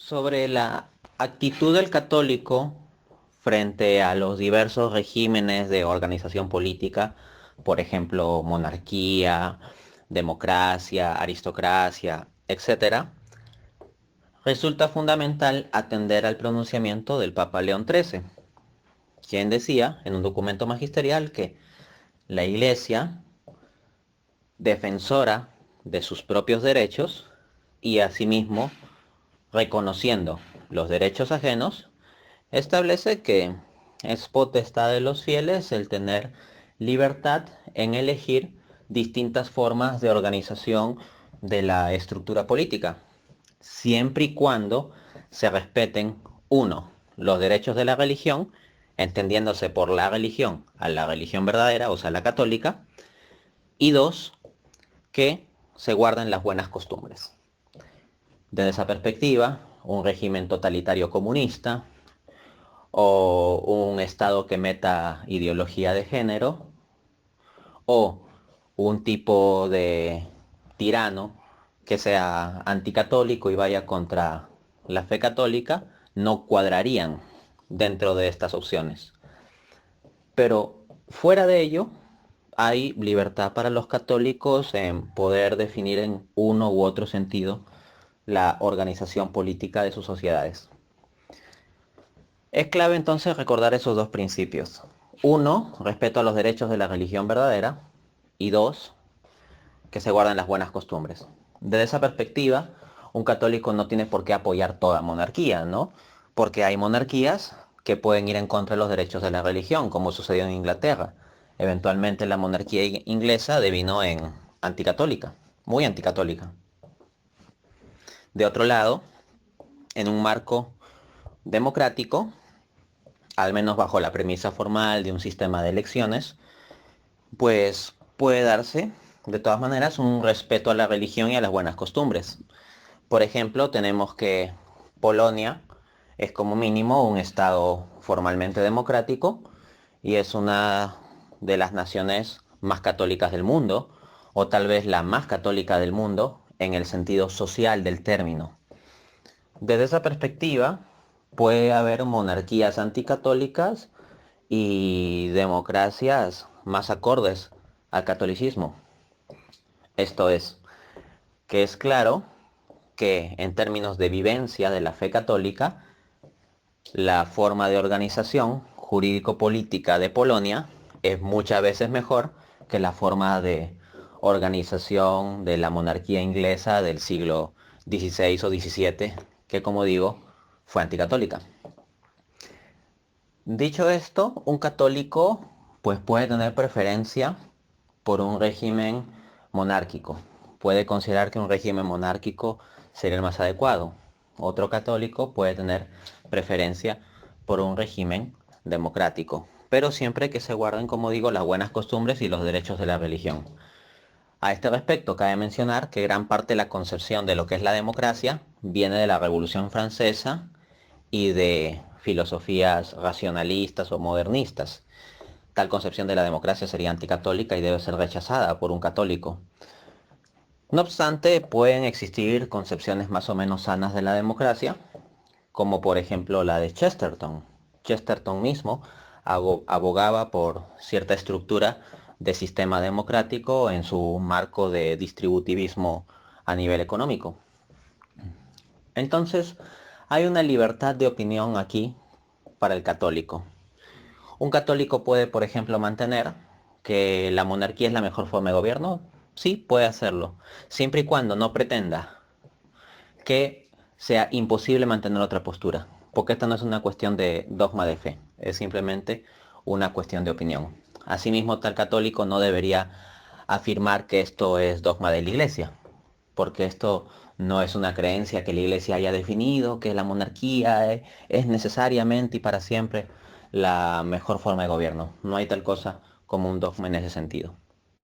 Sobre la actitud del católico frente a los diversos regímenes de organización política, por ejemplo, monarquía, democracia, aristocracia, etcétera, resulta fundamental atender al pronunciamiento del Papa León XIII, quien decía en un documento magisterial que la Iglesia, defensora de sus propios derechos y asimismo reconociendo los derechos ajenos, establece que es potestad de los fieles el tener libertad en elegir distintas formas de organización de la estructura política, siempre y cuando se respeten, uno, los derechos de la religión, entendiéndose por la religión a la religión verdadera, o sea, la católica, y dos, que se guarden las buenas costumbres. Desde esa perspectiva, un régimen totalitario comunista o un Estado que meta ideología de género o un tipo de tirano que sea anticatólico y vaya contra la fe católica, no cuadrarían dentro de estas opciones. Pero fuera de ello, hay libertad para los católicos en poder definir en uno u otro sentido la organización política de sus sociedades. Es clave entonces recordar esos dos principios. Uno, respeto a los derechos de la religión verdadera. Y dos, que se guarden las buenas costumbres. Desde esa perspectiva, un católico no tiene por qué apoyar toda monarquía, ¿no? Porque hay monarquías que pueden ir en contra de los derechos de la religión, como sucedió en Inglaterra. Eventualmente la monarquía inglesa devino en anticatólica, muy anticatólica. De otro lado, en un marco democrático, al menos bajo la premisa formal de un sistema de elecciones, pues puede darse, de todas maneras, un respeto a la religión y a las buenas costumbres. Por ejemplo, tenemos que Polonia es como mínimo un estado formalmente democrático y es una de las naciones más católicas del mundo, o tal vez la más católica del mundo en el sentido social del término. Desde esa perspectiva, puede haber monarquías anticatólicas y democracias más acordes al catolicismo. Esto es, que es claro que en términos de vivencia de la fe católica, la forma de organización jurídico-política de Polonia es muchas veces mejor que la forma de organización de la monarquía inglesa del siglo XVI o XVII, que como digo, fue anticatólica. Dicho esto, un católico pues puede tener preferencia por un régimen monárquico. Puede considerar que un régimen monárquico sería el más adecuado. Otro católico puede tener preferencia por un régimen democrático, pero siempre que se guarden, como digo, las buenas costumbres y los derechos de la religión. A este respecto, cabe mencionar que gran parte de la concepción de lo que es la democracia viene de la Revolución Francesa y de filosofías racionalistas o modernistas. Tal concepción de la democracia sería anticatólica y debe ser rechazada por un católico. No obstante, pueden existir concepciones más o menos sanas de la democracia, como por ejemplo la de Chesterton. Chesterton mismo abogaba por cierta estructura de sistema democrático en su marco de distributivismo a nivel económico. Entonces, hay una libertad de opinión aquí para el católico. Un católico puede, por ejemplo, mantener que la monarquía es la mejor forma de gobierno. Sí, puede hacerlo, siempre y cuando no pretenda que sea imposible mantener otra postura, porque esta no es una cuestión de dogma de fe, es simplemente una cuestión de opinión. Asimismo, tal católico no debería afirmar que esto es dogma de la Iglesia, porque esto no es una creencia que la Iglesia haya definido, que la monarquía es necesariamente y para siempre la mejor forma de gobierno. No hay tal cosa como un dogma en ese sentido.